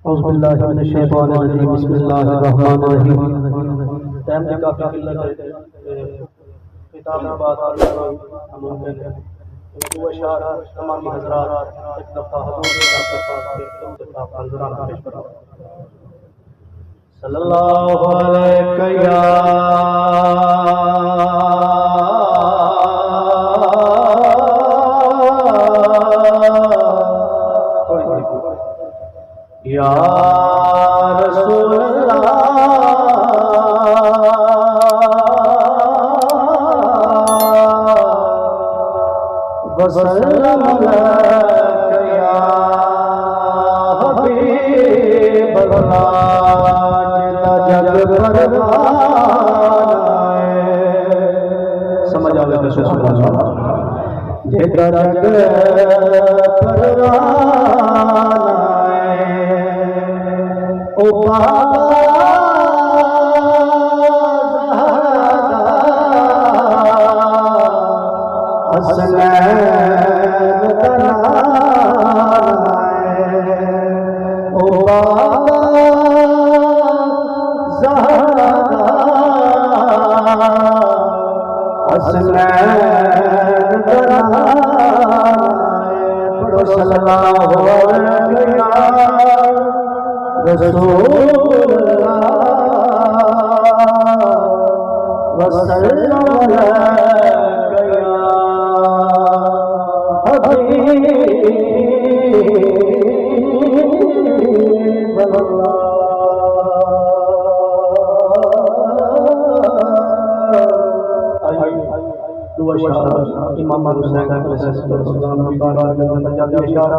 औज़ुबिल्लाहि मिनश्शैतानिर्रजीम बिस्मिल्लाहिर्रहमानिर्रहीम। टाइम की काफ़ी किल्लत है, किताब में बात मुमकिन है। दो अशार तमाम हज़रात एक दफ़ा हुज़ूर के पास से नज़राना पेश करो। सल्लल्लाहु अलैहि या रसूल अल्लाह वसल्लम अलैका या हबीब अल्लाह जग परवान समझ आवे तो सुभान अल्लाह जेदा जग इमाम हुसैन अलैहिस्सलाम की बारात में पंजाबी इशारा